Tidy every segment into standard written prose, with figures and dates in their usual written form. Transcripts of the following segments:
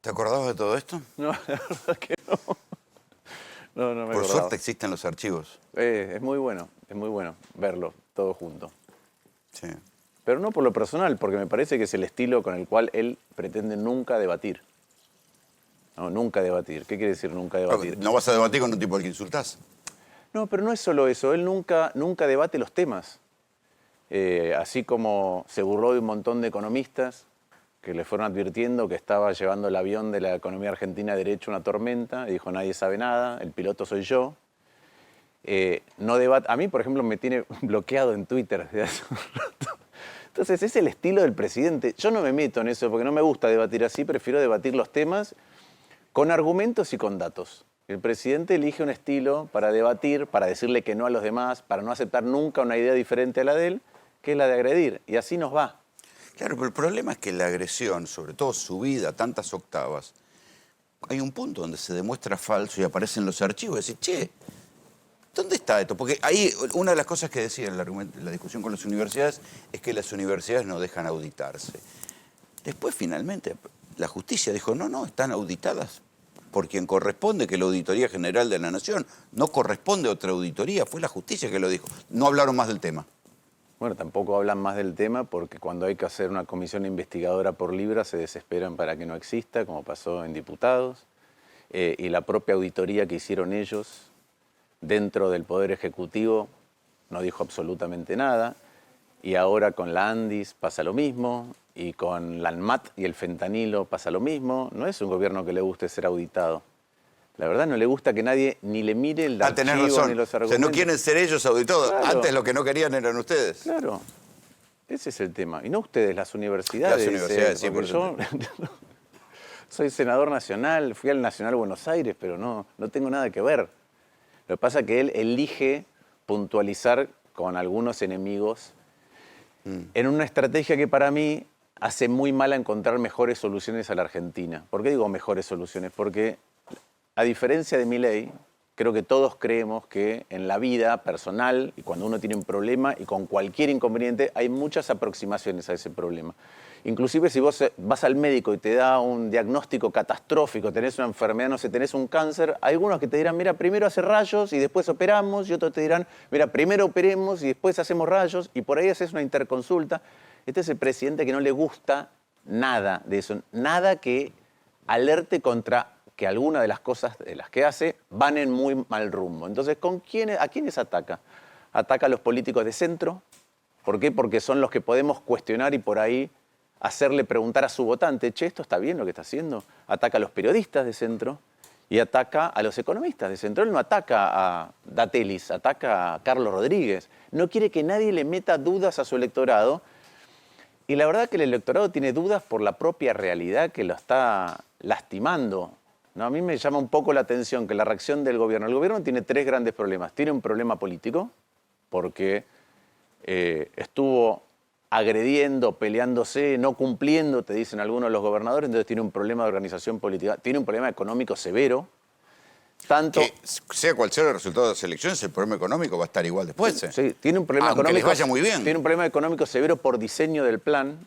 ¿Te acordabas de todo esto? No, la verdad que no. No, no me Por acordaba. suerte existen los archivos. Es muy bueno verlo todo junto. Sí. Pero no por lo personal, porque me parece que es el estilo con el cual él pretende nunca debatir. No, nunca debatir. ¿Qué quiere decir nunca debatir? No vas a debatir con un tipo al que insultás. No, pero no es solo eso. Él nunca debate los temas. Así como se burló de un montón de economistas que le fueron advirtiendo que estaba llevando el avión de la economía argentina derecho a una tormenta, y dijo, nadie sabe nada, el piloto soy yo. No debate. A mí, por ejemplo, me tiene bloqueado en Twitter desde hace un rato. Entonces, es el estilo del presidente. Yo no me meto en eso porque no me gusta debatir así, prefiero debatir los temas con argumentos y con datos. El presidente elige un estilo para debatir, para decirle que no a los demás, para no aceptar nunca una idea diferente a la de él, que es la de agredir. Y así nos va. Claro, pero el problema es que la agresión, sobre todo subida a tantas octavas, hay un punto donde se demuestra falso y aparecen los archivos y decís, che, ¿dónde está esto? Porque ahí una de las cosas que decía en la discusión con las universidades es que las universidades no dejan auditarse. Después, finalmente, la justicia dijo, no, están auditadas por quien corresponde, que es la Auditoría General de la Nación. No corresponde a otra auditoría, fue la justicia que lo dijo. No hablaron más del tema. Bueno, tampoco hablan más del tema porque cuando hay que hacer una comisión investigadora por Libra se desesperan para que no exista, como pasó en diputados. Y la propia auditoría que hicieron ellos dentro del Poder Ejecutivo no dijo absolutamente nada. Y ahora con la Andis pasa lo mismo, y con la ANMAT y el fentanilo pasa lo mismo. No es un gobierno que le guste ser auditado. La verdad no le gusta que nadie ni le mire el Tenés archivo razón. ni los O sea, argumentos. no quieren ser ellos auditados. Claro. Antes lo que no querían eran ustedes. Claro, ese es el tema. Y no ustedes, las universidades. Las universidades, sí, porque por yo soy senador nacional, fui al Nacional Buenos Aires, pero no tengo nada que ver. Lo que pasa es que él elige puntualizar con algunos enemigos en una estrategia que para mí hace muy mal a encontrar mejores soluciones a la Argentina. ¿Por qué digo mejores soluciones? Porque a diferencia de Milei, creo que todos creemos que en la vida personal y cuando uno tiene un problema y con cualquier inconveniente hay muchas aproximaciones a ese problema. Inclusive si vos vas al médico y te da un diagnóstico catastrófico, tenés una enfermedad, no sé, tenés un cáncer, hay algunos que te dirán, mira, primero hace rayos y después operamos, y otros te dirán, mira, primero operemos y después hacemos rayos, y por ahí haces una interconsulta. Este es el presidente que no le gusta nada de eso, nada que alerte contra que alguna de las cosas de las que hace van en muy mal rumbo. Entonces, ¿a quiénes ataca? Ataca a los políticos de centro. ¿Por qué? Porque son los que podemos cuestionar y por ahí hacerle preguntar a su votante, che, ¿esto está bien lo que está haciendo? Ataca a los periodistas de centro y ataca a los economistas de centro. Él no ataca a Datelis, ataca a Carlos Rodríguez. No quiere que nadie le meta dudas a su electorado. Y la verdad que el electorado tiene dudas por la propia realidad que lo está lastimando. ¿No? A mí me llama un poco la atención que la reacción del gobierno. El gobierno tiene tres grandes problemas. Tiene un problema político, porque estuvo agrediendo, peleándose, no cumpliendo, te dicen algunos de los gobernadores, entonces tiene un problema de organización política. Tiene un problema económico severo. Tanto, Que sea cual sea el resultado de las elecciones, el problema económico va a estar igual después. Sí, tiene un problema Aunque económico. les vaya muy bien. Tiene un problema económico severo por diseño del plan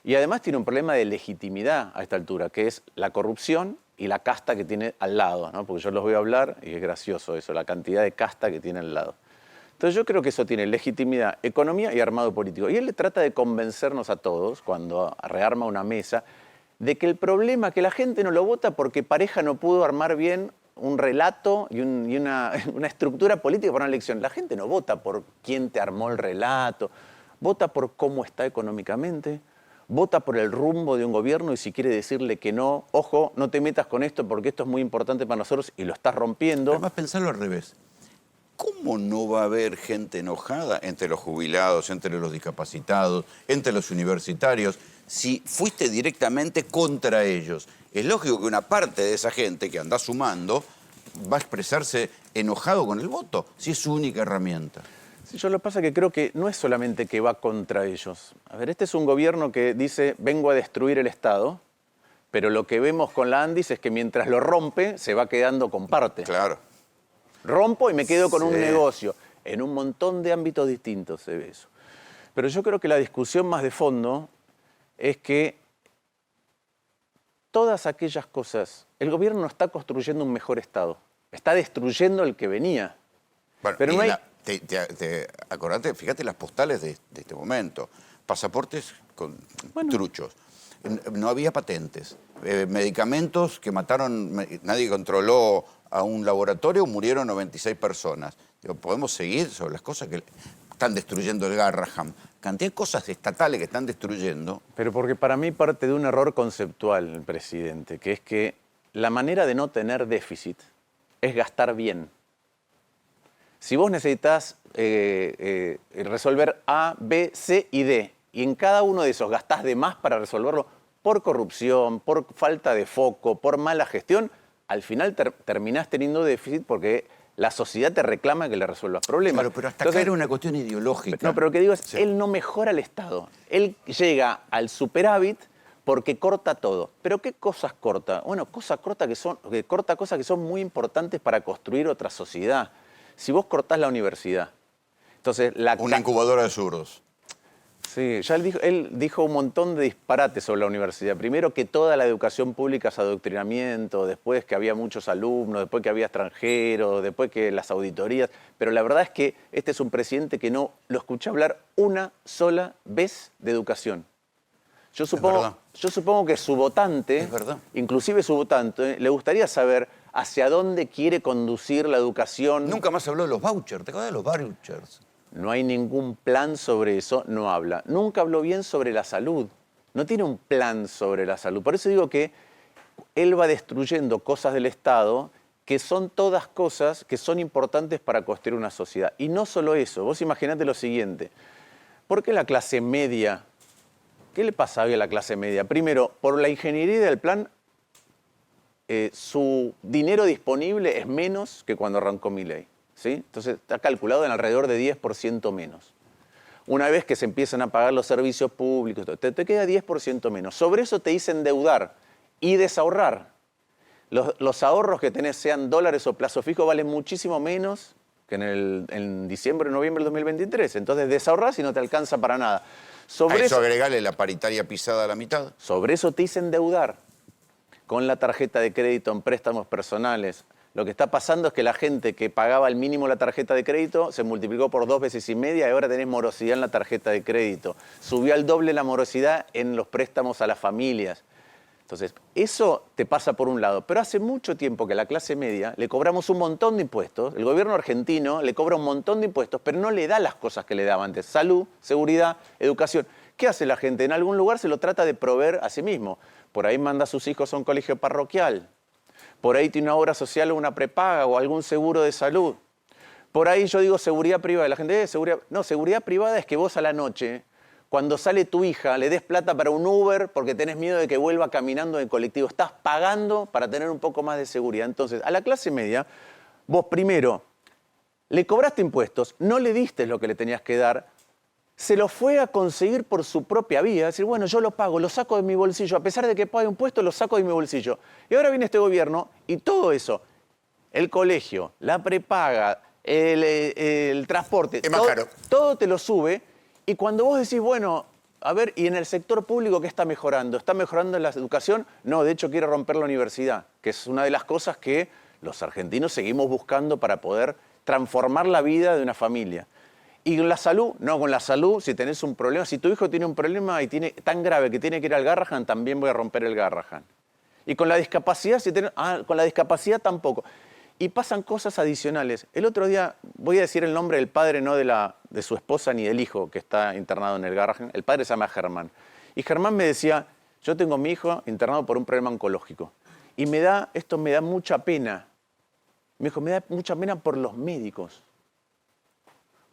y además tiene un problema de legitimidad a esta altura, que es la corrupción y la casta que tiene al lado, ¿no? Porque yo los voy a hablar y es gracioso eso, la cantidad de casta que tiene al lado. Entonces yo creo que eso tiene legitimidad, economía y armado político. Y él le trata de convencernos a todos, cuando rearma una mesa, de que el problema es que la gente no lo vota porque Pareja no pudo armar bien un relato y una estructura política para una elección. La gente no vota por quién te armó el relato, vota por cómo está económicamente, vota por el rumbo de un gobierno y si quiere decirle que no, ojo, no te metas con esto porque esto es muy importante para nosotros y lo estás rompiendo. Además, pensarlo al revés. ¿Cómo no va a haber gente enojada entre los jubilados, entre los discapacitados, entre los universitarios, si fuiste directamente contra ellos? Es lógico que una parte de esa gente que anda sumando va a expresarse enojado con el voto, si es su única herramienta. Sí, yo lo que pasa es que creo que no es solamente que va contra ellos. A ver, este es un gobierno que dice, vengo a destruir el Estado, pero lo que vemos con la Andis es que mientras lo rompe, se va quedando con parte. Claro. Rompo y me quedo con Sí. un negocio. En un montón de ámbitos distintos se ve eso. Pero yo creo que la discusión más de fondo es que todas aquellas cosas, el gobierno no está construyendo un mejor Estado, está destruyendo el que venía. Bueno, Pero no hay... acordate, fíjate las postales de este momento. Pasaportes con truchos. No había patentes. Medicamentos que mataron, nadie controló a un laboratorio, murieron 96 personas. Digo, podemos seguir sobre las cosas que están destruyendo el Garrahan. Cantidad de cosas estatales que están destruyendo. Pero porque para mí parte de un error conceptual el presidente, que es que la manera de no tener déficit es gastar bien. Si vos necesitas resolver A, B, C y D, y en cada uno de esos gastás de más para resolverlo por corrupción, por falta de foco, por mala gestión, al final terminás teniendo déficit porque la sociedad te reclama que le resuelvas problemas. Claro, pero hasta acá era una cuestión ideológica. No, pero lo que digo es, él no mejora el Estado. Él llega al superávit porque corta todo. ¿Pero qué cosas corta? Bueno, corta cosas que son muy importantes para construir otra sociedad. Si vos cortás la universidad, entonces una incubadora de zurdos. Sí, ya él dijo un montón de disparates sobre la universidad. Primero que toda la educación pública es adoctrinamiento, después que había muchos alumnos, después que había extranjeros, después que las auditorías. Pero la verdad es que este es un presidente que no lo escuché hablar una sola vez de educación. Yo supongo que su votante, inclusive su votante, le gustaría saber hacia dónde quiere conducir la educación. Nunca más habló de los vouchers. ¿Te acuerdas de los vouchers? No hay ningún plan sobre eso, no habla. Nunca habló bien sobre la salud. No tiene un plan sobre la salud. Por eso digo que él va destruyendo cosas del Estado que son todas cosas que son importantes para construir una sociedad. Y no solo eso. Vos imaginate lo siguiente. ¿Por qué la clase media? ¿Qué le pasa hoy a la clase media? Primero, por la ingeniería del plan, su dinero disponible es menos que cuando arrancó Milei. ¿Sí? Entonces está calculado en alrededor de 10% menos. Una vez que se empiezan a pagar los servicios públicos, te queda 10% menos. Sobre eso te hice endeudar y desahorrar. Los ahorros que tenés, sean dólares o plazo fijo, valen muchísimo menos que en diciembre o noviembre del 2023. Entonces desahorrás y no te alcanza para nada. A eso agregale la paritaria pisada a la mitad. Sobre eso te hice endeudar con la tarjeta de crédito en préstamos personales. Lo que está pasando es que la gente que pagaba al mínimo la tarjeta de crédito se multiplicó por 2,5 veces y ahora tenés morosidad en la tarjeta de crédito. Subió al doble la morosidad en los préstamos a las familias. Entonces, eso te pasa por un lado. Pero hace mucho tiempo que a la clase media le cobramos un montón de impuestos. El gobierno argentino le cobra un montón de impuestos, pero no le da las cosas que le daba antes. Salud, seguridad, educación. ¿Qué hace la gente? En algún lugar se lo trata de proveer a sí mismo. Por ahí manda a sus hijos a un colegio parroquial. Por ahí tiene una obra social o una prepaga o algún seguro de salud. Por ahí yo digo seguridad privada. La gente dice seguridad... No, seguridad privada es que vos a la noche, cuando sale tu hija, le des plata para un Uber porque tenés miedo de que vuelva caminando en el colectivo. Estás pagando para tener un poco más de seguridad. Entonces, a la clase media, vos primero le cobraste impuestos, no le diste lo que le tenías que dar, se lo fue a conseguir por su propia vía, es decir, bueno, yo lo pago, lo saco de mi bolsillo, a pesar de que pague impuestos, lo saco de mi bolsillo. Y ahora viene este gobierno y todo eso, el colegio, la prepaga, el transporte, todo te lo sube. Y cuando vos decís, bueno, a ver, ¿y en el sector público qué está mejorando? ¿Está mejorando en la educación? No, de hecho quiere romper la universidad, que es una de las cosas que los argentinos seguimos buscando para poder transformar la vida de una familia. Y con la salud, no, con la salud, si tenés un problema, si tu hijo tiene un problema y tan grave que tiene que ir al Garrahan, también voy a romper el Garrahan. Y con la discapacidad, con la discapacidad tampoco. Y pasan cosas adicionales. El otro día, voy a decir el nombre del padre, no de su esposa ni del hijo que está internado en el Garrahan. El padre se llama Germán. Y Germán me decía, yo tengo a mi hijo internado por un problema oncológico. Y esto me da mucha pena. Me dijo, me da mucha pena por los médicos.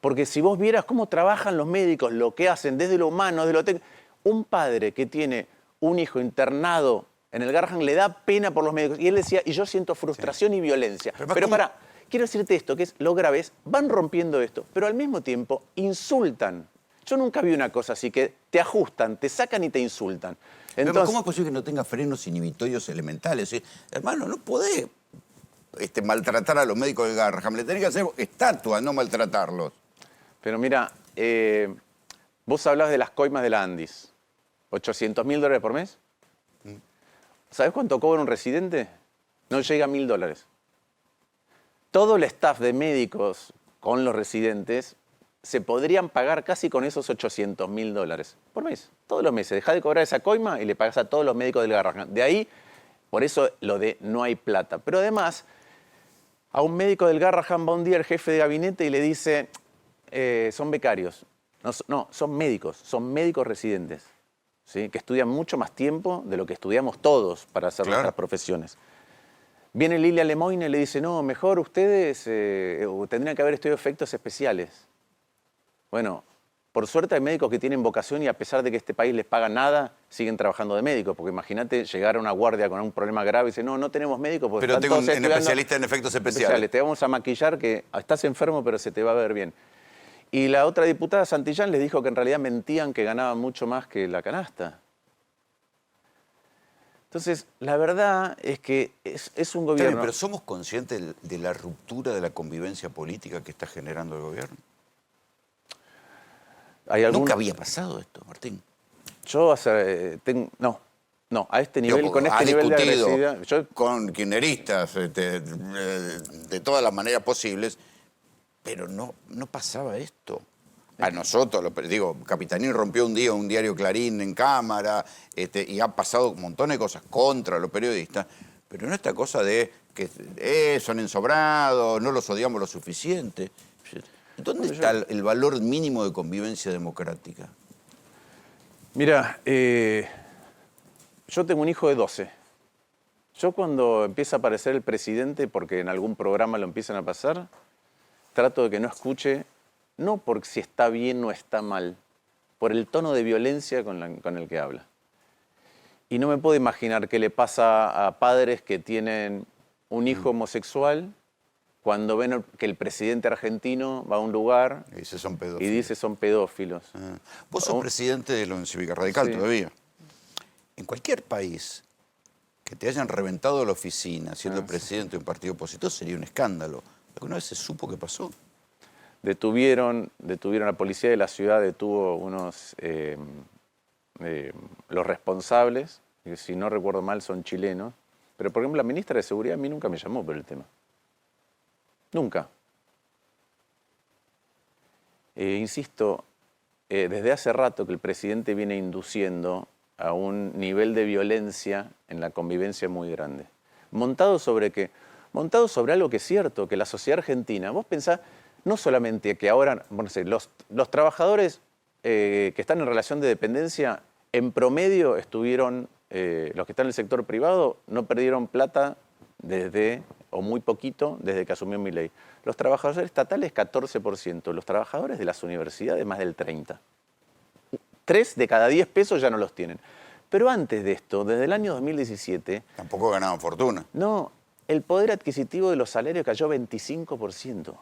Porque si vos vieras cómo trabajan los médicos, lo que hacen desde lo humano, desde lo técnico. Un padre que tiene un hijo internado en el Garrahan le da pena por los médicos. Y él decía, y yo siento frustración y violencia. Pero quiero decirte esto, que es lo grave, es, van rompiendo esto, pero al mismo tiempo insultan. Yo nunca vi una cosa así, que te ajustan, te sacan y te insultan. Entonces, pero ¿cómo es posible que no tenga frenos inhibitorios elementales? Es decir, hermano, no podés maltratar a los médicos del Garrahan. Le tenés que hacer estatua, no maltratarlos. Pero mira, vos hablás de las coimas de la Andis. $800.000 por mes. ¿Sabes cuánto cobra un residente? No llega a $1000. Todo el staff de médicos con los residentes se podrían pagar casi con esos $800.000 por mes. Todos los meses. Dejá de cobrar esa coima y le pagás a todos los médicos del Garrahan. De ahí, por eso lo de no hay plata. Pero además, a un médico del Garrahan va un día el jefe de gabinete y le dice, son becarios. No, son médicos residentes, ¿sí? Que estudian mucho más tiempo de lo que estudiamos todos para hacer nuestras profesiones. Viene Lilia Lemoyne y le dice, no, mejor ustedes tendrían que haber estudiado efectos especiales. Bueno, por suerte hay médicos que tienen vocación y a pesar de que este país les paga nada, siguen trabajando de médicos. Porque imagínate llegar a una guardia con un problema grave y decir, no tenemos médicos. Porque pero tengo un especialista en efectos especiales. Te vamos a maquillar que estás enfermo, pero se te va a ver bien. Y la otra diputada, Santillán, les dijo que en realidad mentían que ganaban mucho más que la canasta. Entonces, la verdad es que es un gobierno... Pero ¿somos conscientes de la ruptura de la convivencia política que está generando el gobierno? Nunca había pasado esto, Martín. Yo no, a este nivel, con este nivel de agresividad... Con kirchneristas de todas las maneras posibles, pero no pasaba esto. A nosotros, Capitanín rompió un día un diario Clarín en cámara, y ha pasado un montón de cosas contra los periodistas, pero no esta cosa de que son ensobrados, no los odiamos lo suficiente. ¿Dónde está el valor mínimo de convivencia democrática? Mira, yo tengo un hijo de 12. Yo cuando empieza a aparecer el presidente, porque en algún programa lo empiezan a pasar, trato de que no escuche, no por si está bien o está mal, por el tono de violencia con el que habla. Y no me puedo imaginar qué le pasa a padres que tienen un hijo homosexual cuando ven que el presidente argentino va a un lugar y dice son pedófilos. Vos sos presidente de la Unión Cívica Radical todavía. En cualquier país que te hayan reventado la oficina siendo presidente de un partido opositor sería un escándalo. ¿Alguna vez se supo qué pasó? Detuvieron a la policía de la ciudad, detuvo los responsables, que si no recuerdo mal son chilenos. Pero por ejemplo la ministra de Seguridad a mí nunca me llamó por el tema. Nunca. Insisto, desde hace rato que el presidente viene induciendo a un nivel de violencia en la convivencia muy grande. ¿Montado sobre qué? Montado sobre algo que es cierto, que la sociedad argentina, vos pensás, no solamente que ahora, los trabajadores que están en relación de dependencia, en promedio estuvieron, los que están en el sector privado, no perdieron plata o muy poquito, desde que asumió Milei. Los trabajadores estatales, 14%. Los trabajadores de las universidades, más del 30%. 3 de cada 10 pesos ya no los tienen. Pero antes de esto, desde el año 2017... Tampoco ganaban fortuna. No, el poder adquisitivo de los salarios cayó 25%.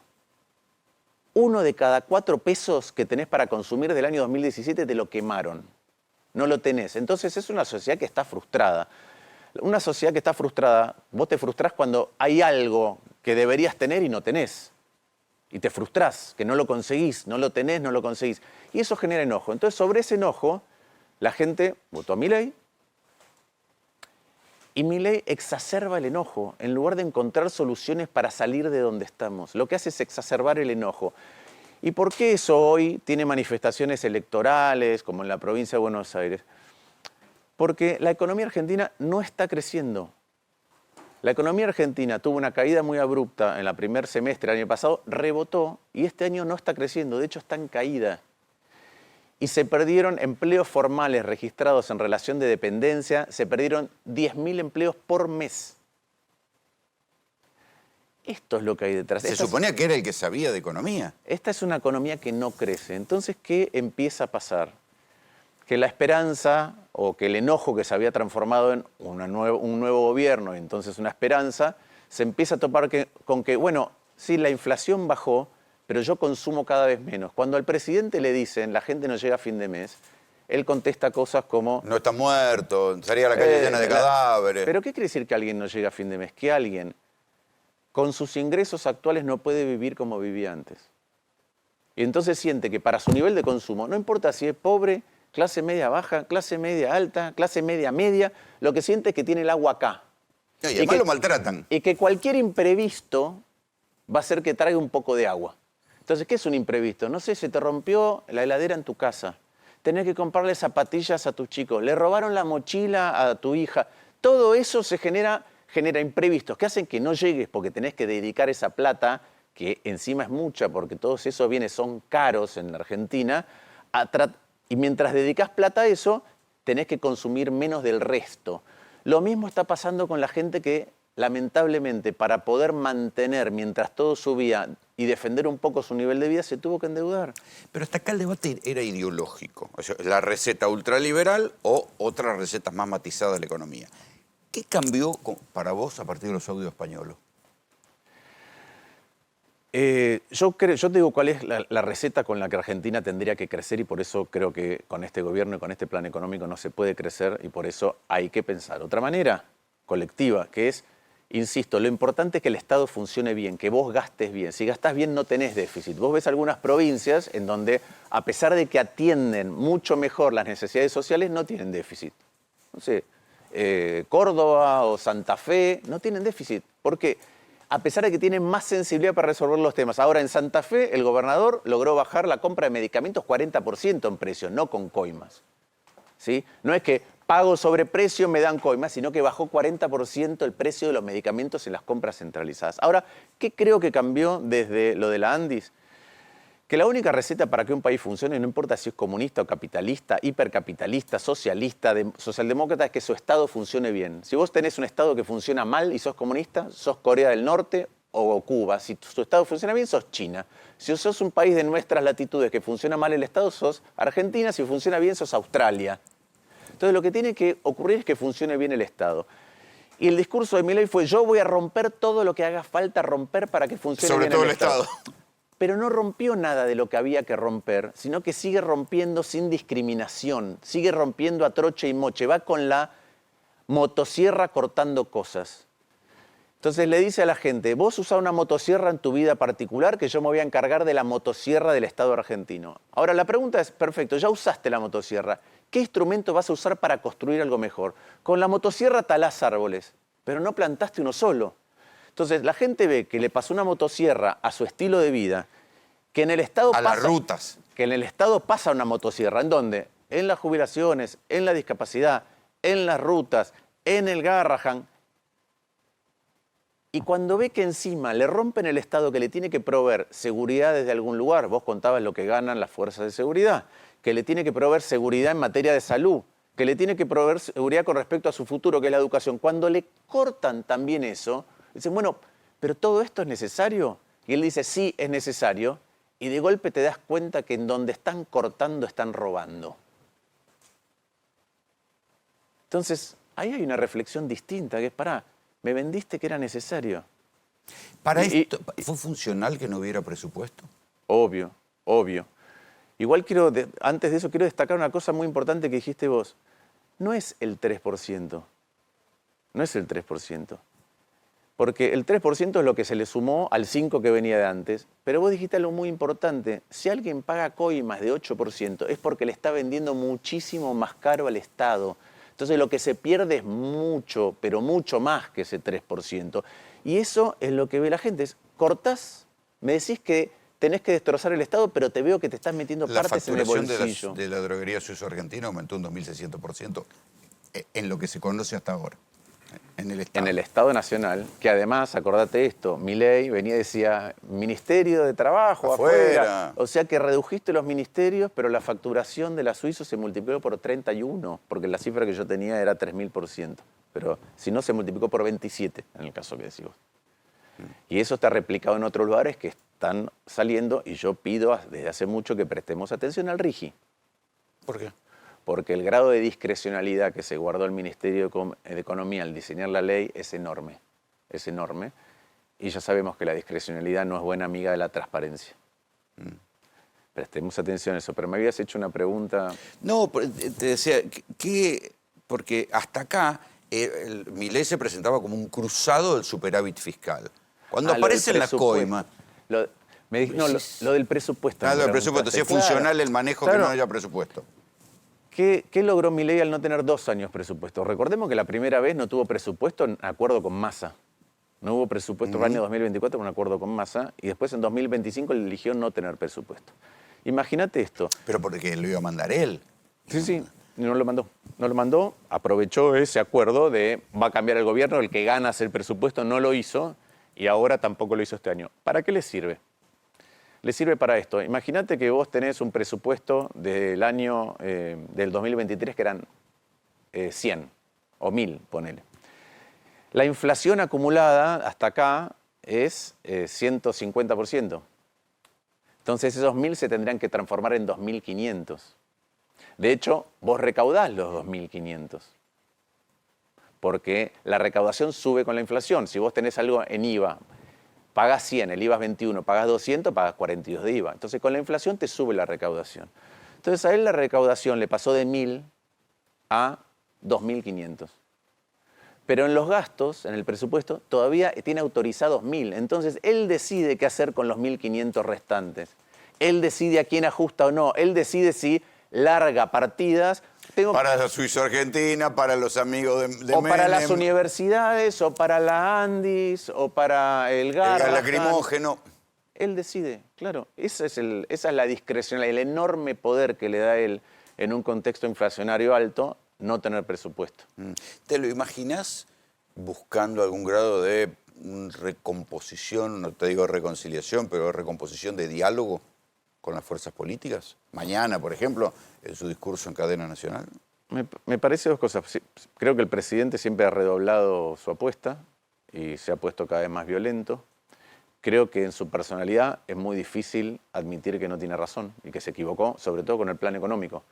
1 de cada 4 pesos que tenés para consumir del año 2017 te lo quemaron. No lo tenés. Entonces es una sociedad que está frustrada. Una sociedad que está frustrada, vos te frustrás cuando hay algo que deberías tener y no tenés. Y te frustrás, que no lo conseguís, no lo tenés, no lo conseguís. Y eso genera enojo. Entonces, sobre ese enojo, la gente votó a Milei. Y Milei exacerba el enojo, en lugar de encontrar soluciones para salir de donde estamos. Lo que hace es exacerbar el enojo. ¿Y por qué eso hoy tiene manifestaciones electorales, como en la provincia de Buenos Aires? Porque la economía argentina no está creciendo. La economía argentina tuvo una caída muy abrupta en el primer semestre del año pasado, rebotó y este año no está creciendo, de hecho está en caída. Y se perdieron empleos formales registrados en relación de dependencia, se perdieron 10.000 empleos por mes. Esto es lo que hay detrás. Se suponía que era el que sabía de economía. Esta es una economía que no crece. Entonces, ¿qué empieza a pasar? Que la esperanza o que el enojo que se había transformado en un nuevo gobierno, y entonces una esperanza, se empieza a topar con que, bueno, sí, la inflación bajó, pero yo consumo cada vez menos. Cuando al presidente le dicen la gente no llega a fin de mes, él contesta cosas como... No está muerto, salía a la calle llena de cadáveres. ¿Pero qué quiere decir que alguien no llega a fin de mes? Que alguien con sus ingresos actuales no puede vivir como vivía antes. Y entonces siente que para su nivel de consumo, no importa si es pobre, clase media baja, clase media alta, clase media media, lo que siente es que tiene el agua acá. No, y además lo maltratan. Y que cualquier imprevisto va a hacer que traiga un poco de agua. Entonces, ¿qué es un imprevisto? No sé, se te rompió la heladera en tu casa. Tenés que comprarle zapatillas a tus chicos. Le robaron la mochila a tu hija. Todo eso genera imprevistos que hacen que no llegues porque tenés que dedicar esa plata, que encima es mucha porque todos esos bienes son caros en la Argentina, y mientras dedicas plata a eso, tenés que consumir menos del resto. Lo mismo está pasando con la gente que, lamentablemente, para poder mantener mientras todo subía y defender un poco su nivel de vida, se tuvo que endeudar. Pero hasta acá el debate era ideológico. O sea, la receta ultraliberal o otras recetas más matizadas de la economía. ¿Qué cambió para vos a partir de los audios españolos? Yo te digo cuál es la receta con la que Argentina tendría que crecer y por eso creo que con este gobierno y con este plan económico no se puede crecer y por eso hay que pensar otra manera colectiva, que es, insisto, lo importante es que el Estado funcione bien, que vos gastes bien. Si gastás bien no tenés déficit. Vos ves algunas provincias en donde, a pesar de que atienden mucho mejor las necesidades sociales, no tienen déficit. No sé, Córdoba o Santa Fe no tienen déficit. ¿Por qué? A pesar de que tienen más sensibilidad para resolver los temas. Ahora, en Santa Fe, el gobernador logró bajar la compra de medicamentos 40% en precio, no con coimas. ¿Sí? No es que pago sobreprecio, me dan coimas, sino que bajó 40% el precio de los medicamentos en las compras centralizadas. Ahora, ¿qué creo que cambió desde lo de la Andis? Que la única receta para que un país funcione, no importa si es comunista o capitalista, hipercapitalista, socialista, socialdemócrata, es que su Estado funcione bien. Si vos tenés un Estado que funciona mal y sos comunista, sos Corea del Norte o Cuba. Si tu Estado funciona bien, sos China. Si sos un país de nuestras latitudes que funciona mal el Estado, sos Argentina. Si funciona bien, sos Australia. Entonces lo que tiene que ocurrir es que funcione bien el Estado. Y el discurso de Milei fue: yo voy a romper todo lo que haga falta romper para que funcione bien el Estado. Pero no rompió nada de lo que había que romper, sino que sigue rompiendo sin discriminación, sigue rompiendo a troche y moche, va con la motosierra cortando cosas. Entonces le dice a la gente: vos usás una motosierra en tu vida particular, que yo me voy a encargar de la motosierra del Estado argentino. Ahora la pregunta es, perfecto, ya usaste la motosierra, ¿qué instrumento vas a usar para construir algo mejor? Con la motosierra talás árboles, pero no plantaste uno solo. Entonces, la gente ve que le pasó una motosierra a su estilo de vida, que en el Estado las rutas. Que en el Estado pasa una motosierra. ¿En dónde? En las jubilaciones, en la discapacidad, en las rutas, en el Garrahan. Y cuando ve que encima le rompen el Estado que le tiene que proveer seguridad desde algún lugar, vos contabas lo que ganan las fuerzas de seguridad, que le tiene que proveer seguridad en materia de salud, que le tiene que proveer seguridad con respecto a su futuro, que es la educación. Cuando le cortan también eso, dicen, bueno, ¿pero todo esto es necesario? Y él dice, sí, es necesario. Y de golpe te das cuenta que en donde están cortando, están robando. Entonces, ahí hay una reflexión distinta, que es, pará, me vendiste que era necesario. ¿Para esto fue funcional que no hubiera presupuesto? Obvio, obvio. Igual antes de eso, quiero destacar una cosa muy importante que dijiste vos. No es el 3%. No es el 3%. Porque el 3% es lo que se le sumó al 5% que venía de antes. Pero vos dijiste algo muy importante. Si alguien paga coimas de 8% es porque le está vendiendo muchísimo más caro al Estado. Entonces lo que se pierde es mucho, pero mucho más que ese 3%. Y eso es lo que ve la gente. Cortás, me decís que tenés que destrozar el Estado, pero te veo que te estás metiendo partes en el bolsillo. La facturación de la droguería suizo-argentina aumentó un 2.600% en lo que se conoce hasta ahora. En el Estado Nacional, que además, acordate esto, Milei venía y decía, Ministerio de Trabajo, afuera. O sea que redujiste los ministerios, pero la facturación de la Suizo se multiplicó por 31, porque la cifra que yo tenía era 3.000%. Pero si no, se multiplicó por 27, en el caso que decís vos. Y eso está replicado en otros lugares que están saliendo, y yo pido desde hace mucho que prestemos atención al RIGI. ¿Por qué? Porque el grado de discrecionalidad que se guardó el Ministerio de Economía al diseñar la ley es enorme, y ya sabemos que la discrecionalidad no es buena amiga de la transparencia. Prestemos atención a eso, pero me habías hecho una pregunta. No, te decía, porque hasta acá Milei se presentaba como un cruzado del superávit fiscal. Cuando aparecen las coimas... Lo del presupuesto. Lo del presupuesto, si es funcional el manejo, claro, que no haya presupuesto. ¿Qué logró Milei al no tener 2 años presupuesto? Recordemos que la primera vez no tuvo presupuesto en acuerdo con Massa. No hubo presupuesto para el año 2024 con un acuerdo con Massa y después en 2025 él eligió no tener presupuesto. Imagínate esto. Pero porque lo iba a mandar él. Sí, no lo mandó. No lo mandó, aprovechó ese acuerdo de va a cambiar el gobierno, el que gana hacer el presupuesto no lo hizo y ahora tampoco lo hizo este año. ¿Para qué le sirve? Le sirve para esto. Imagínate que vos tenés un presupuesto del año del 2023 que eran 100 o 1000, ponele. La inflación acumulada hasta acá es 150%. Entonces esos 1000 se tendrían que transformar en 2500. De hecho, vos recaudás los 2.500, porque la recaudación sube con la inflación. Si vos tenés algo en IVA, pagás 100, el IVA es 21, pagás 200, pagás 42 de IVA. Entonces con la inflación te sube la recaudación. Entonces a él la recaudación le pasó de 1000 a 2.500. Pero en los gastos, en el presupuesto, todavía tiene autorizados 1000. Entonces él decide qué hacer con los 1.500 restantes. Él decide a quién ajusta o no. Él decide si larga partidas. Para la Suizo-Argentina, para los amigos de o para Menem, las universidades, o para la Andis, o para el Garrahan. el lacrimógeno. Él decide, claro. Esa es la discrecionalidad, el enorme poder que le da él en un contexto inflacionario alto, no tener presupuesto. ¿Te lo imaginás buscando algún grado de recomposición, no te digo reconciliación, pero recomposición de diálogo con las fuerzas políticas? Mañana, por ejemplo, en su discurso en cadena nacional. Me parece dos cosas. Sí, creo que el presidente siempre ha redoblado su apuesta y se ha puesto cada vez más violento. Creo que en su personalidad es muy difícil admitir que no tiene razón y que se equivocó, sobre todo con el plan económico.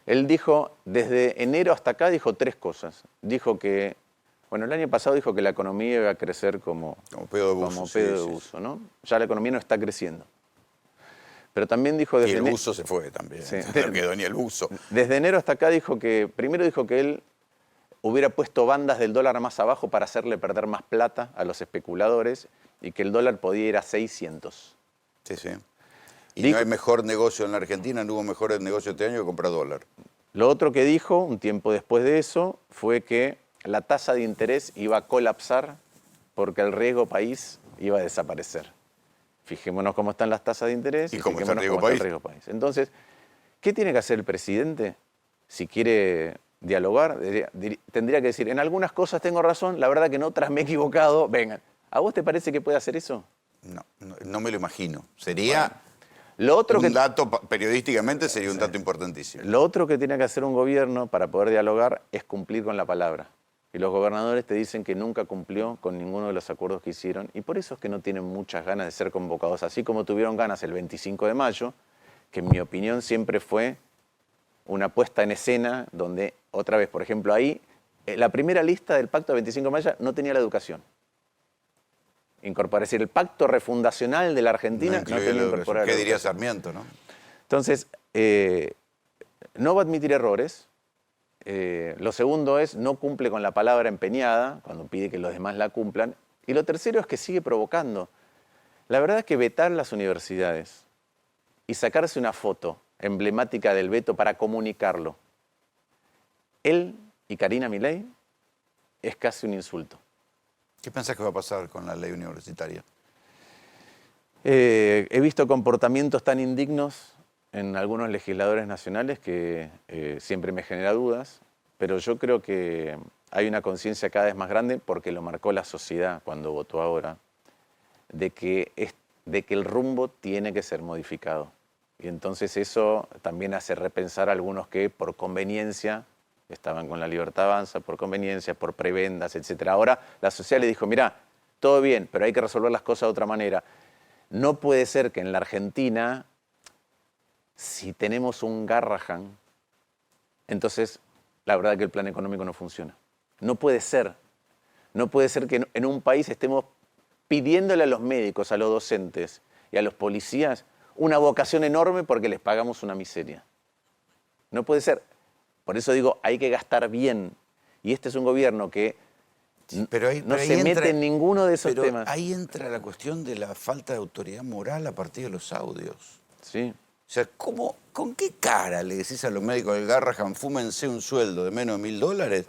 Él dijo, desde enero hasta acá, dijo 3 cosas. Dijo que, bueno, el año pasado dijo que la economía iba a crecer como pedo de buzo, buzo, ¿no? Ya la economía no está creciendo. Pero también dijo desde... Y el buzo se fue también, sí. No quedó ni el buzo. Desde enero hasta acá dijo que, primero dijo que él hubiera puesto bandas del dólar más abajo para hacerle perder más plata a los especuladores y que el dólar podía ir a 600. Sí, sí. Y dijo, no hay mejor negocio en la Argentina, no hubo mejor negocio este año que comprar dólar. Lo otro que dijo, un tiempo después de eso, fue que la tasa de interés iba a colapsar porque el riesgo país iba a desaparecer. Fijémonos cómo están las tasas de interés y cómo está el riesgo país. Entonces, ¿qué tiene que hacer el presidente si quiere dialogar? Tendría que decir, en algunas cosas tengo razón, la verdad que en otras me he equivocado, vengan. ¿A vos te parece que puede hacer eso? No me lo imagino. Sería... Bueno. Lo otro un dato, periodísticamente sería un dato importantísimo. Lo otro que tiene que hacer un gobierno para poder dialogar es cumplir con la palabra. Y los gobernadores te dicen que nunca cumplió con ninguno de los acuerdos que hicieron. Y por eso es que no tienen muchas ganas de ser convocados, así como tuvieron ganas el 25 de mayo, que en mi opinión siempre fue una puesta en escena donde, otra vez, por ejemplo, ahí, la primera lista del pacto del 25 de mayo no tenía la educación. Incorporar, es decir, el pacto refundacional de la Argentina no tenía incorporado. ¿Qué diría Sarmiento, no? Entonces, no va a admitir errores. Lo segundo es, no cumple con la palabra empeñada, cuando pide que los demás la cumplan. Y lo tercero es que sigue provocando. La verdad es que vetar las universidades y sacarse una foto emblemática del veto para comunicarlo, él y Karina Milei, es casi un insulto. ¿Qué pensás que va a pasar con la ley universitaria? He visto comportamientos tan indignos en algunos legisladores nacionales que siempre me genera dudas, pero yo creo que hay una conciencia cada vez más grande, porque lo marcó la sociedad cuando votó ahora, de que el rumbo tiene que ser modificado. Y entonces eso también hace repensar a algunos que por conveniencia estaban con la Libertad Avanza, por conveniencia, por prebendas, etc. Ahora la sociedad le dijo, mirá, todo bien, pero hay que resolver las cosas de otra manera. No puede ser que en la Argentina, si tenemos un Garrahan, entonces la verdad es que el plan económico no funciona. No puede ser. No puede ser que en un país estemos pidiéndole a los médicos, a los docentes y a los policías una vocación enorme porque les pagamos una miseria. No puede ser. Por eso digo, hay que gastar bien. Y este es un gobierno que no se mete en ninguno de esos temas. Ahí entra la cuestión de la falta de autoridad moral a partir de los audios. Sí. sea, ¿con qué cara le decís a los médicos del Garrahan, fúmense un sueldo de menos de $1000,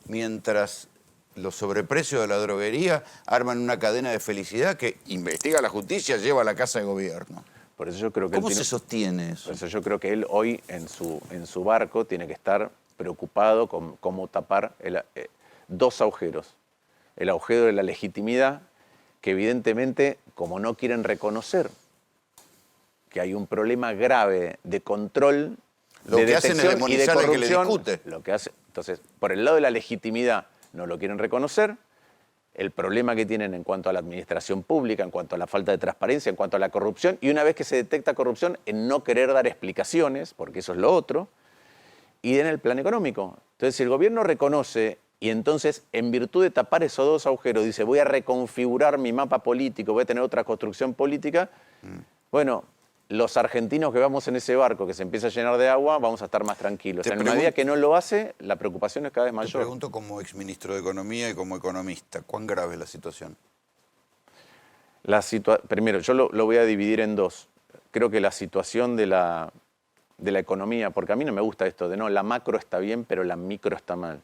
mientras los sobreprecios de la droguería arman una cadena de felicidad que investiga la justicia, lleva a la casa de gobierno? Por eso yo creo que ¿Cómo se sostiene eso? Por eso yo creo que él hoy en su barco tiene que estar preocupado con cómo tapar dos agujeros. El agujero de la legitimidad, que evidentemente, como no quieren reconocer que hay un problema grave de control, Lo de que hacen es detección y de demonizar al que le corrupción, discute. Entonces, por el lado de la legitimidad no lo quieren reconocer, el problema que tienen en cuanto a la administración pública, en cuanto a la falta de transparencia, en cuanto a la corrupción, y una vez que se detecta corrupción, en no querer dar explicaciones, porque eso es lo otro, y en el plan económico. Entonces, si el gobierno reconoce y entonces, en virtud de tapar esos dos agujeros, dice, voy a reconfigurar mi mapa político, voy a tener otra construcción política, bueno, los argentinos que vamos en ese barco que se empieza a llenar de agua, vamos a estar más tranquilos. En la medida que no lo hace, la preocupación es cada vez mayor. Te pregunto como exministro de Economía y como economista, ¿cuán grave es la situación? Primero, yo lo voy a dividir en dos. Creo que la situación de la economía, porque a mí no me gusta esto de no, la macro está bien, pero la micro está mal.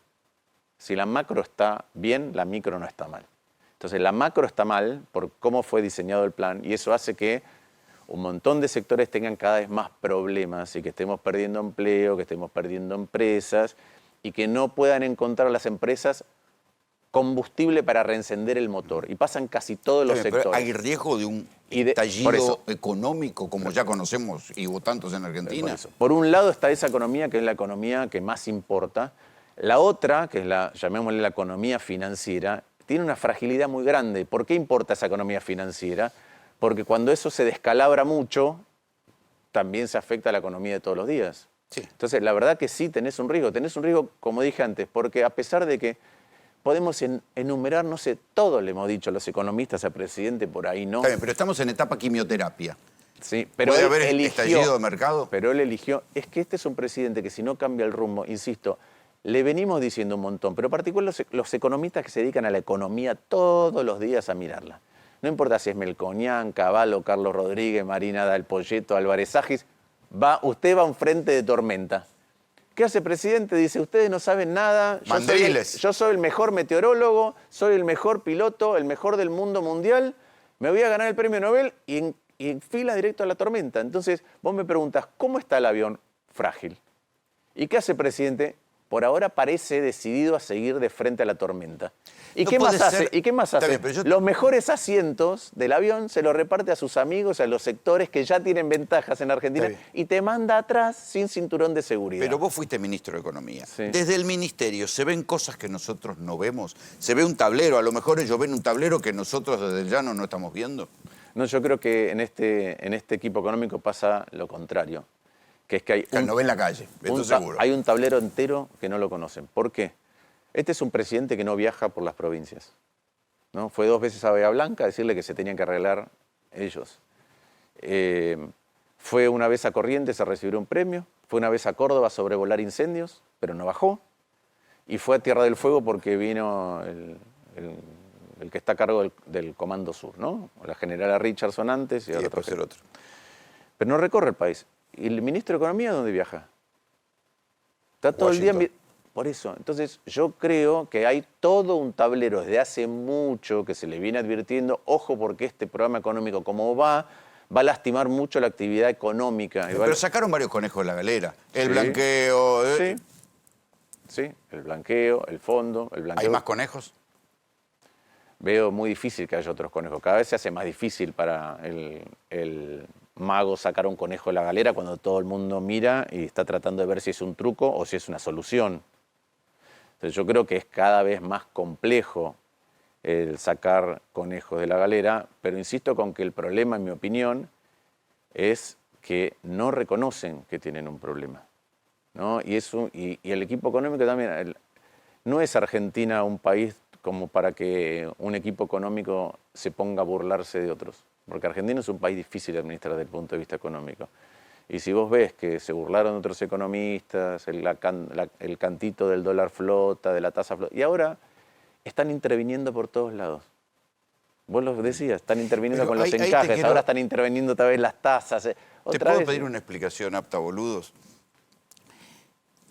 Si la macro está bien, la micro no está mal. Entonces, la macro está mal por cómo fue diseñado el plan y eso hace que un montón de sectores tengan cada vez más problemas y que estemos perdiendo empleo, que estemos perdiendo empresas y que no puedan encontrar las empresas combustible para reencender el motor. Y pasan casi todos los sectores. Pero hay riesgo de un estallido económico como ya conocemos y hubo tantos en Argentina. Por un lado está esa economía que es la economía que más importa. La otra, que es llamémosle la economía financiera, tiene una fragilidad muy grande. ¿Por qué importa esa economía financiera? Porque cuando eso se descalabra mucho, también se afecta a la economía de todos los días. Sí. Entonces, la verdad que sí, tenés un riesgo, como dije antes, porque a pesar de que podemos enumerar, no sé, todo le hemos dicho a los economistas, al presidente, por ahí no. Está bien, pero estamos en etapa quimioterapia. Sí, pero ¿Puede él haber eligió, estallido de mercado? Pero él eligió, es que este es un presidente que si no cambia el rumbo, insisto, le venimos diciendo un montón, pero particularmente los economistas que se dedican a la economía todos los días a mirarla. No importa si es Melconian, Cavallo, Carlos Rodríguez, Marina Dal Poyeto, Álvarez Agis, usted va a un frente de tormenta. ¿Qué hace el presidente? Dice, ustedes no saben nada, yo soy el mejor meteorólogo, soy el mejor piloto, el mejor del mundo mundial, me voy a ganar el premio Nobel y enfila directo a la tormenta. Entonces, vos me preguntas, ¿cómo está el avión? Frágil. ¿Y qué hace el presidente? Por ahora parece decidido a seguir de frente a la tormenta. ¿Y qué más hace? ¿Y qué más hace? Los mejores asientos del avión se los reparte a sus amigos, a los sectores que ya tienen ventajas en Argentina y te manda atrás sin cinturón de seguridad. Pero vos fuiste ministro de Economía. Sí. Desde el ministerio se ven cosas que nosotros no vemos. Se ve un tablero, a lo mejor ellos ven un tablero que nosotros desde el llano no estamos viendo. No, yo creo que en este equipo económico pasa lo contrario. Que es que hay no ve en la calle, esto seguro. Hay un tablero entero que no lo conocen. ¿Por qué? Este es un presidente que no viaja por las provincias, ¿no? Fue 2 veces a Bahía Blanca a decirle que se tenían que arreglar ellos. Fue una vez a Corrientes a recibir un premio, fue una vez a Córdoba a sobrevolar incendios, pero no bajó. Y fue a Tierra del Fuego porque vino el que está a cargo del Comando Sur, ¿no? La generala Richardson antes y ahora después el otro. Pero no recorre el país. ¿Y el ministro de Economía dónde viaja? Está todo el día... Por eso, entonces yo creo que hay todo un tablero desde hace mucho que se le viene advirtiendo, ojo porque este programa económico como va a lastimar mucho la actividad económica. Pero sacaron varios conejos de la galera. El blanqueo... Sí, el blanqueo, el fondo, el blanqueo. ¿Hay más conejos? Veo muy difícil que haya otros conejos. Cada vez se hace más difícil para el mago sacar un conejo de la galera cuando todo el mundo mira y está tratando de ver si es un truco o si es una solución. Entonces yo creo que es cada vez más complejo el sacar conejos de la galera, pero insisto con que el problema, en mi opinión, es que no reconocen que tienen un problema, ¿no? Y el equipo económico también. No es Argentina un país como para que un equipo económico se ponga a burlarse de otros. Porque Argentina es un país difícil de administrar desde el punto de vista económico. Y si vos ves que se burlaron de otros economistas, el cantito del dólar flota, de la tasa flota, y ahora están interviniendo por todos lados. Vos lo decías, están interviniendo con los encajes, ahora están interviniendo otra vez las tasas. ¿Te puedo pedir una explicación apta, boludos?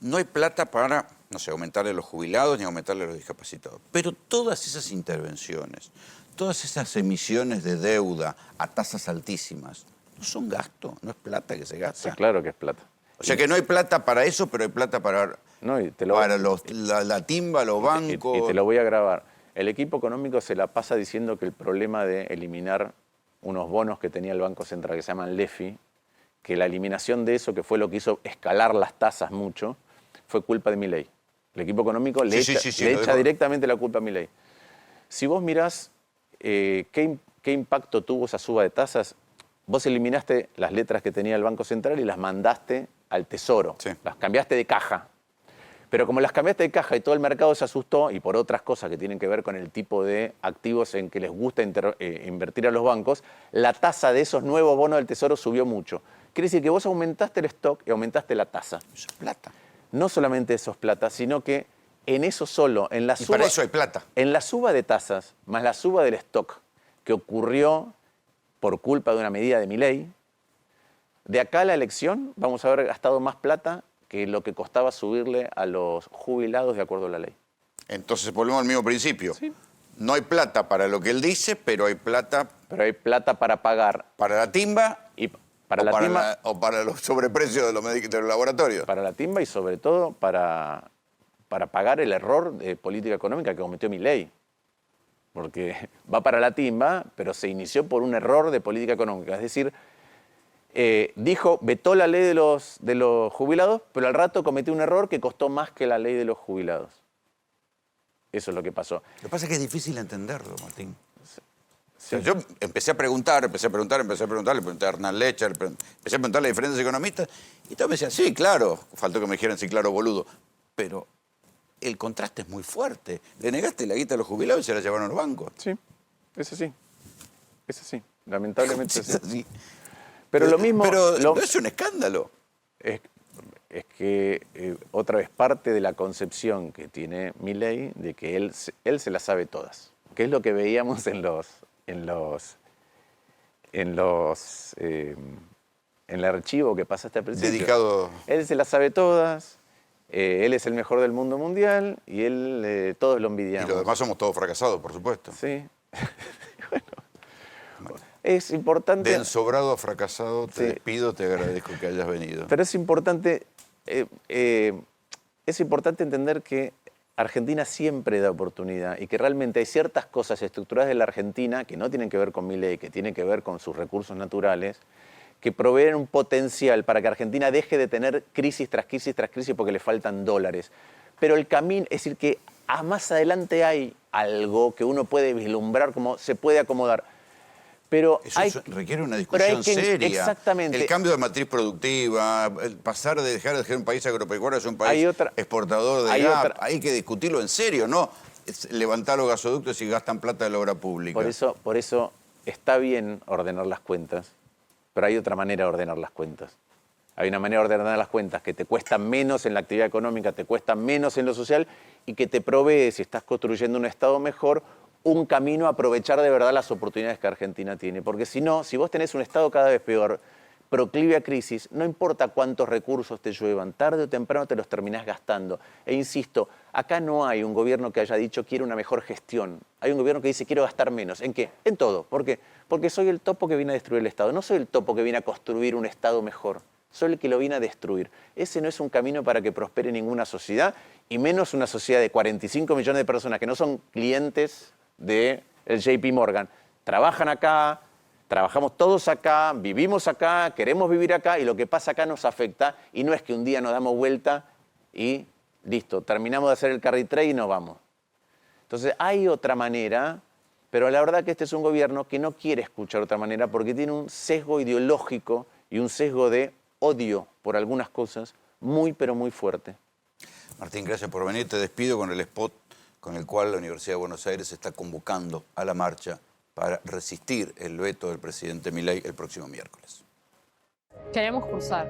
No hay plata para, no sé, aumentarle a los jubilados ni aumentarle a los discapacitados. Pero todas esas intervenciones, todas esas emisiones de deuda a tasas altísimas, no son gasto, no es plata que se gasta. Sí, claro que es plata. O sea que no hay plata para eso, pero hay plata para, No, la timba, los bancos. Y te lo voy a grabar. El equipo económico se la pasa diciendo que el problema de eliminar unos bonos que tenía el Banco Central, que se llaman LEFI, que la eliminación de eso, que fue lo que hizo escalar las tasas mucho, fue culpa de Milei. El equipo económico le echa directamente la culpa a Milei. Si vos mirás qué impacto tuvo esa suba de tasas, vos eliminaste las letras que tenía el Banco Central y las mandaste al Tesoro. Sí. Las cambiaste de caja. Pero como las cambiaste de caja y todo el mercado se asustó, y por otras cosas que tienen que ver con el tipo de activos en que les gusta invertir a los bancos, la tasa de esos nuevos bonos del Tesoro subió mucho. Quiere decir que vos aumentaste el stock y aumentaste la tasa. Eso es plata. No solamente eso es plata, sino que en eso solo, en la Y para eso hay plata. En la suba de tasas, más la suba del stock, que ocurrió por culpa de una medida de Milei, de acá a la elección vamos a haber gastado más plata que lo que costaba subirle a los jubilados de acuerdo a la ley. Entonces volvemos al mismo principio. Sí. No hay plata para lo que él dice, pero hay plata Para pagar. para la timba Y para la timba, o para los sobreprecios de los laboratorios. para la timba y sobre todo para pagar el error de política económica que cometió Milei. Porque va para la timba, pero se inició por un error de política económica. Es decir, vetó la ley de los jubilados, pero al rato cometió un error que costó más que la ley de los jubilados. Eso es lo que pasó. Lo que pasa es que es difícil entenderlo, Martín. Sí. O sea, yo empecé a preguntar, le pregunté a Hernán Lecher, empecé a preguntarle a diferentes economistas, y todos me decían, sí, claro, faltó que me dijeran, sí, claro, boludo, pero el contraste es muy fuerte. Le negaste la guita a los jubilados y se la llevaron a los bancos. Sí, es así. Es así. Lamentablemente es así. Sí. Pero lo mismo... Pero no es un escándalo. Es que otra vez parte de la concepción que tiene Milei de que él se las sabe todas, que es lo que veíamos en el archivo que pasaste al principio. Dedicado. Él se las sabe todas, él es el mejor del mundo mundial y él todos lo Y envidiamos. los demás somos todos fracasados, por supuesto. Sí. Bueno, es importante... De ensobrado a fracasado, te Sí. despido, te agradezco que hayas venido. Pero es importante entender que Argentina siempre da oportunidad y que realmente hay ciertas cosas estructurales de la Argentina que no tienen que ver con Milei, que tienen que ver con sus recursos naturales, que proveen un potencial para que Argentina deje de tener crisis tras crisis tras crisis porque le faltan dólares. Pero el camino, es decir, que más adelante hay algo que uno puede vislumbrar como se puede acomodar. Pero Eso requiere una discusión seria. Exactamente. El cambio de matriz productiva, el pasar de dejar de ser un país agropecuario a ser un país exportador de gas, hay que discutirlo en serio, no levantar los gasoductos y gastan plata de la obra pública. Por eso está bien ordenar las cuentas, pero hay otra manera de ordenar las cuentas. Hay una manera de ordenar las cuentas que te cuesta menos en la actividad económica, te cuesta menos en lo social y que te provee, si estás construyendo un Estado mejor, un camino a aprovechar de verdad las oportunidades que Argentina tiene. Porque si no, si vos tenés un Estado cada vez peor, proclive a crisis, no importa cuántos recursos te lluevan, tarde o temprano te los terminás gastando. E insisto, acá no hay un gobierno que haya dicho quiero una mejor gestión. Hay un gobierno que dice quiero gastar menos. ¿En qué? En todo. ¿Por qué? Porque soy el topo que viene a destruir el Estado. No soy el topo que viene a construir un Estado mejor. Soy el que lo viene a destruir. Ese no es un camino para que prospere ninguna sociedad, y menos una sociedad de 45 millones de personas que no son clientes del JP Morgan. Trabajan acá, trabajamos todos acá, vivimos acá, queremos vivir acá y lo que pasa acá nos afecta y no es que un día nos damos vuelta y listo, terminamos de hacer el carry trade y nos vamos. Entonces hay otra manera, pero la verdad que este es un gobierno que no quiere escuchar otra manera porque tiene un sesgo ideológico y un sesgo de odio por algunas cosas muy pero muy fuerte. Martín, gracias por venir. Te despido con el spot con el cual la Universidad de Buenos Aires está convocando a la marcha para resistir el veto del presidente Milei el próximo miércoles. Queremos cursar.